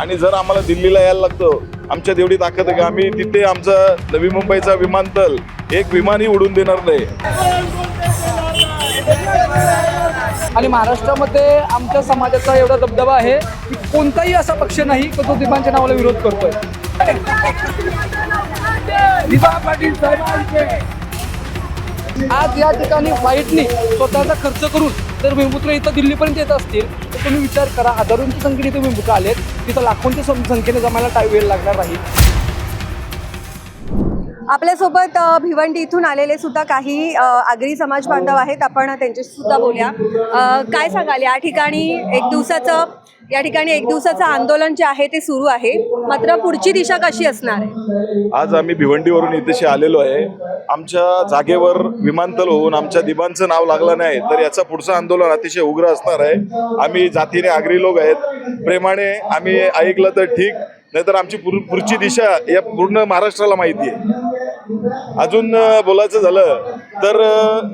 आणि जर आम्हाला दिल्लीला यायला लागतं आमच्यात एवढी ताकद आहे की आम्ही तिथे आमचं नवी मुंबईचा विमानतळ एक विमानही उडून देणार नाही। आणि महाराष्ट्रामध्ये आमच्या समाजाचा एवढा दबदबा आहे की कोणताही असा पक्ष नाही की तो दिबांच्या नावाला विरोध करतोय। आज या ठिकाणी फ्लाईटनी स्वतःचा खर्च करून जर भूमिपुत्र इथं दिल्लीपर्यंत येत असतील तर तुम्ही विचार करा, हजारोंच्या संख्येने इथे भूमिपुत्र आलेत, तिथं लाखोंच्या संख्येने जमायला वेळ लागणार नाही। आपल्यासोबत भिवंडी इथून आलेले सुद्धा काही आगरी समाज बांधव आहेत, आपण त्यांच्याशी सुद्धा बोलूया। काय सांगाल, या ठिकाणी एक दिवसाचं आंदोलन जे आहे ते सुरू आहे, मात्र पुढची दिशा कशी असणार आहे? आज आम्ही भिवंडीवरून इथेशी आलेलो आहे। आमच्या जागेवर विमानतळ होऊन आमच्या दिबांचं नाव लागलं नाही तर याचा पुढचं आंदोलन अतिशय उग्र असणार आहे। आम्ही जातीने आगरी लोक आहेत, प्रेमाने आम्ही ऐकलं तर ठीक, नाहीतर आमची पुढची दिशा या पूर्ण महाराष्ट्राला माहिती आहे। अजून बोलायचं झालं तर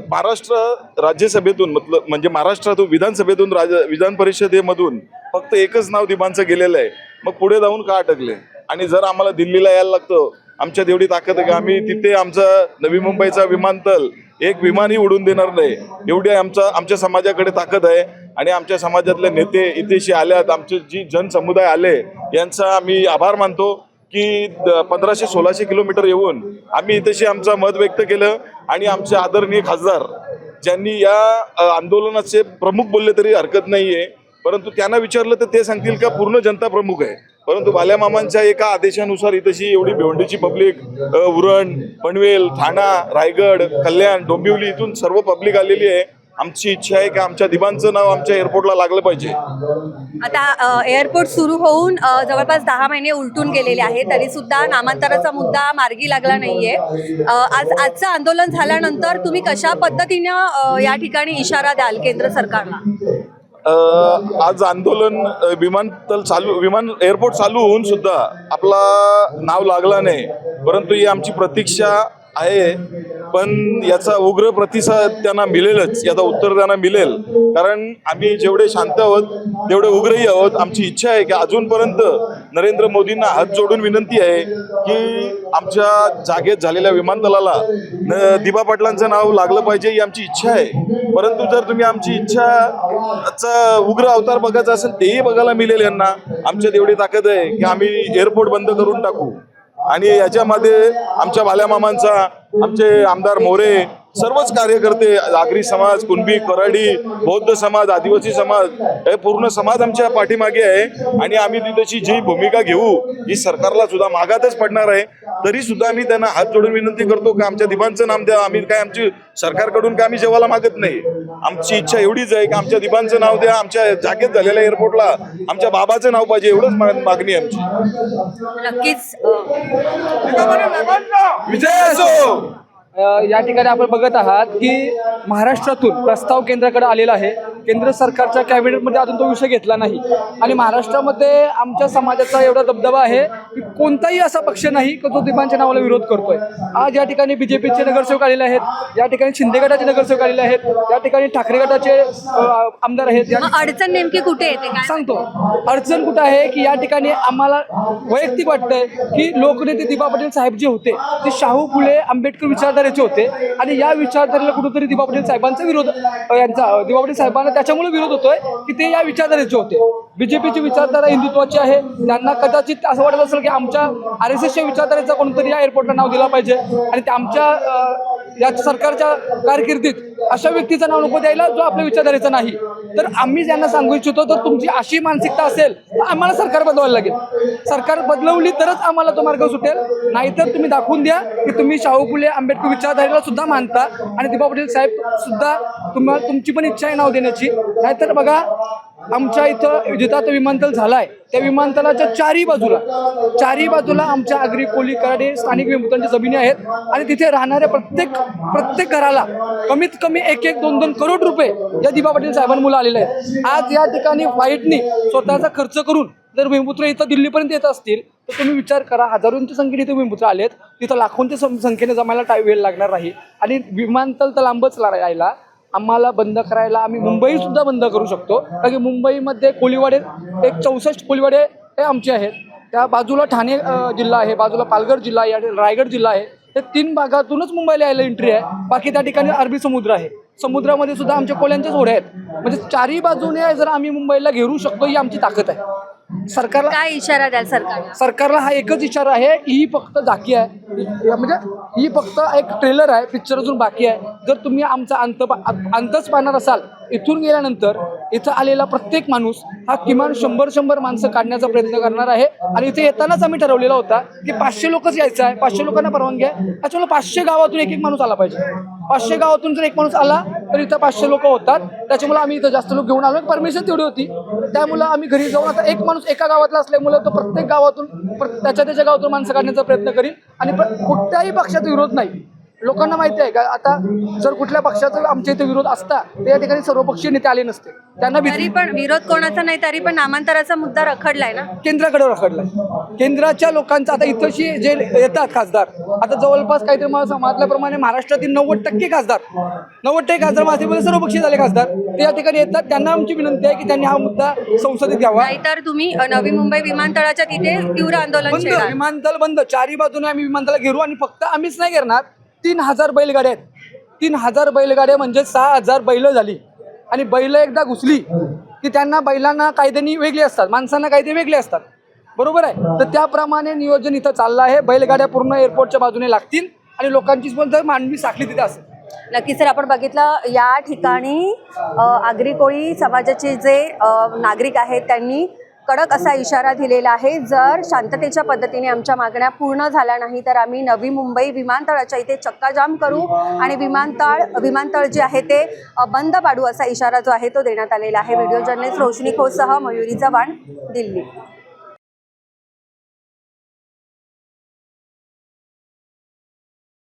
महाराष्ट्र राज्यसभेतून म्हणजे महाराष्ट्रातून विधानसभेतून विधान परिषदेमधून फक्त एकच नाव दिबांचं गेलेलं आहे, मग पुढे जाऊन का अटकले? आणि जर आम्हाला दिल्लीला यायला लागतं आमच्यात एवढी ताकद आहे की आम्ही तिथे आमचं नवी मुंबईचा विमानतळ एक विमानही उडून देणार नाही, एवढी आमच्या समाजाकडे ताकद आहे। आणि आमच्या समाजातले नेते इथेशी आल्यात, आमचे जी जनसमुदाय आले यांचा आम्ही आभार मानतो की 1500-1600 किलोमीटर येऊन आम्ही इथेशी आमचं मत व्यक्त केलं। आणि आमचे आदरणीय खासदार ज्यांनी या आंदोलनाचे प्रमुख बोलले तरी हरकत नाही आहे, परंतु त्यांना विचारलं तर ते सांगतील का पूर्ण जनता प्रमुख आहे, परंतु बाल्यामामांच्या एका आदेशानुसार इथेशी एवढी भिवंडीची पब्लिक, उरण, पनवेल, ठाणा, रायगड, कल्याण, डोंबिवली इथून सर्व पब्लिक आलेली आहे। आमची इच्छा आहे की आमच्या दिबांचं नाव आमच्या एअरपोर्टला लागलं पाहिजे। आता एअरपोर्ट सुरू होऊन जवळपास 10 महिने उलटून गेलेले आहे, तरी सुद्धा नामांतराचा मुद्दा मार्गी लागला नाहीये। आजचं आंदोलन झाल्यानंतर तुम्ही कशा पद्धतीनं या ठिकाणी इशारा द्याल केंद्र सरकारला? आज आंदोलन एअरपोर्ट चालू होऊन सुद्धा आपला नाव लागला नाही, परंतु ही आमची प्रतीक्षा आहे। पण याचा उग्र प्रतिसाद त्यांना मिळेलच, याचा उत्तर त्यांना मिळेल, कारण आम्ही जेवढे शांत आहोत तेवढे उग्रही आहोत। आमची इच्छा आहे की अजूनपर्यंत नरेंद्र मोदींना हात जोडून विनंती आहे की आमच्या जागेत झालेल्या विमानतळाला दिबा पाटलांचं नाव लागलं पाहिजे, ही आमची इच्छा आहे। परंतु जर तुम्ही आमची इच्छाचा उग्र अवतार बघायचा असेल तेही बघायला मिळेल यांना। आमच्यात एवढी ताकद आहे की आम्ही एअरपोर्ट बंद करून टाकू। आणि याच्यामध्ये आमच्या बाल्यामामांचा, आमचे आमदार मोरे, सर्वच कार्यकर्ते, आगरी समाज, कुणबी, कराडी, बौद्ध समाज, आदिवासी समाज, हे पूर्ण समाज आमच्या पाठीमागे आहे। आणि आम्ही तिथेची जी भूमिका घेऊ ही सरकारला सुद्धा मागातच पडणार आहे। तरी सुद्धा आम्ही त्यांना हात जोडून विनंती करतो की आमच्या दिबांचं नाम द्या। आम्ही काय आमची सरकारकडून काय आम्ही जेवायला मागत नाही, आमची इच्छा एवढीच आहे की आमच्या दिबांचं नाव द्या, आमच्या जागेत झालेल्या एअरपोर्टला आमच्या बाबाचं नाव पाहिजे, एवढंच मागणी आमची। नक्कीच विजय असो। या ठिकाणी आपण बघत आहात की महाराष्ट्रातून प्रस्ताव केंद्राकडे आलेला आहे, केंद्र सरकारच्या कॅबिनेटमध्ये अजून तो विषय घेतला नाही। आणि महाराष्ट्रामध्ये आमच्या समाजाचा एवढा दबदबा आहे की कोणताही असा पक्ष नाही की तो दिबांच्या नावाला विरोध करतोय। आज या ठिकाणी बीजेपीचे नगरसेवक आलेले आहेत, या ठिकाणी शिंदे गटाचे नगरसेवक आलेले आहेत, या ठिकाणी ठाकरे गटाचे आमदार आहेत। अडचण नेमकी कुठे येते काय सांगतो, अडचण कुठं आहे की या ठिकाणी आम्हाला वैयक्तिक वाटतंय की लोकनेते दिबा पाटील साहेब जे होते ते शाहू फुले आंबेडकर विचारधारेचे होते, आणि या विचारधारेला कुठेतरी दिबा पाटील साहेबांचा विरोध, दिबा पाटील साहेबांना त्याच्यामुळे विरोध होतोय की ते या विचारधारेचे होते। बीजेपीची विचारधारा हिंदुत्वाची आहे, त्यांना कदाचित असं वाटत असेल की आमच्या RSSच्या विचारधारेचा कोणतरी या एअरपोर्टला नाव दिला पाहिजे, आणि ते आमच्या या सरकारच्या कारकिर्दीत अशा व्यक्तीचं नाव नको द्यायला जो आपल्या विचारधारेचा नाही। तर आम्ही ज्यांना सांगू इच्छितो, तर तुमची अशी मानसिकता असेल तर आम्हाला सरकार बदलावं लागेल। सरकार बदलवली तरच आम्हाला तो मार्ग सुटेल, नाहीतर तुम्ही दाखवून द्या की तुम्ही शाहू फुले आंबेडकर विचारधारेला सुद्धा मानता आणि दिबा पाटील साहेब सुद्धा तुमची पण इच्छा आहे नाव देण्याची। नाहीतर बघा, आमच्या इथं जिथं आता विमानतळ झालाय त्या विमानतळाच्या चारी बाजूला आमच्या आगरी, कोली, कराडे, स्थानिक विमुक्तांच्या जमिनी आहेत, आणि तिथे राहणाऱ्या प्रत्येक घराला कमीत कमी 1-2 करोड रुपये या दिबा पाटील साहेबांमुळे आलेले आहेत। आज या ठिकाणी फ्लाईटनी स्वतःचा खर्च करून जर भूमिपुत्र इथं दिल्लीपर्यंत येत असतील तर तुम्ही विचार करा, हजारोंच्या संख्येने इथे भूमिपुत्र आलेत, तिथं लाखोंच्या संख्येने जमायला वेळ लागणार नाही। आणि विमानतळ तर लांबच राहायला आम्हाला बंद करायला आम्ही मुंबई सुद्धा बंद करू शकतो, कारण की मुंबईमध्ये कोळीवाडे 64 कोळीवाडे हे आमचे आहेत. त्या बाजूला ठाणे जिल्हा आहे, बाजूला पालघर जिल्हा आहे, रायगड जिल्हा आहे. हे 3 भागातूनच मुंबईला यायला एंट्री आहे. बाकी त्या ठिकाणी अरबी समुद्र आहे. समुद्रामध्ये सुद्धा आमच्या कोल्यांच्याच होड्या आहेत. म्हणजे चारही बाजूने जर आम्ही मुंबईला घेरू शकतो ही आमची ताकद आहे. सरकारला काय इशारा द्याल सरकारला? सरकारला हा एकच इशारा आहे की ही फक्त झाकी आहे, म्हणजे ही फक्त एक ट्रेलर आहे, पिक्चर अजून बाकी आहे. जर तुम्ही आमचा अंतच पाहणार असाल, इथून गेल्यानंतर इथं आलेला प्रत्येक माणूस हा किमान 100 माणसं काढण्याचा प्रयत्न करणार आहे. आणि इथे येतानाच आम्ही ठरवलेला होता की 500 लोकच यायचं आहे, 500 लोकांना परवानगी आहे. त्याच्यामुळे 500 गावातून एक माणूस आला पाहिजे. 500 गावातून जर एक माणूस आला तर इथं 500 लोक होतात. त्याच्यामुळे आम्ही इथं जास्त लोक घेऊन आलो. परमिशन तेवढी होती, त्यामुळे आम्ही घरी जाऊन आता एक माणूस एका गावातला असल्यामुळे तो प्रत्येक गावातून त्याच्या गावातून माणसं काढण्याचा प्रयत्न करील. आणि कुठल्याही पक्षाचा विरोध नाही. लोकांना माहिती आहे का, आता जर कुठल्या पक्षाचा आमच्या इथे विरोध असता तर या ठिकाणी सर्वपक्षीय नेते आले नसते. त्यांना तरी पण विरोध कोणाचा नाही, तरी पण नामांतराचा मुद्दा रखडलाय ना. केंद्राकडे रखडलाय. केंद्राच्या लोकांचा आता इथंशी जे येतात खासदार, आता जवळपास काहीतरी मला समजल्याप्रमाणे महाराष्ट्रातील 90% खासदार 90% खासदार माझे सर्वपक्षीय झाले खासदार ते या ठिकाणी येतात. त्यांना आमची विनंती आहे की त्यांनी हा मुद्दा संसदेत घ्यावा. नाहीतर तुम्ही नवी मुंबई विमानतळाच्या तिथे तीव्र आंदोलन बंद, छेडाल. विमानतळ बंद. चारही बाजूने आम्ही विमानतळ घेरू. आणि फक्त आम्हीच नाही करणार, 3000 बैलगाड्या आहेत. 3000 बैलगाड्या म्हणजे 6000 बैल झाली. आणि बैल एकदा घुसली की त्यांना बैलांना कायद्यानी वेगळे असतात, माणसांना कायदे वेगळे असतात. बरोबर आहे. तर त्याप्रमाणे नियोजन इथं चाललं आहे. बैलगाड्या पूर्ण एअरपोर्टच्या बाजूने लागतील आणि लोकांची पण जर मानवी साखळी तिथे असेल. नक्कीच सर, आपण बघितलं या ठिकाणी आगरी कोळी समाजाचे जे नागरिक आहेत त्यांनी कडक असा इशारा दिलेला आहे. जर शांततेच्या पद्धतीने आमच्या मागण्या पूर्ण झाल्या नाही तर आम्ही नवी मुंबई विमानतळाच्या इथे चक्काजाम करू आणि विमानतळ जे आहे ते बंद पाडू असा इशारा जो आहे तो देण्यात आलेला आहे. व्हिडिओ जर्नलिस्ट रोशनी खोसह मयुरी चव्हाण, दिल्ली.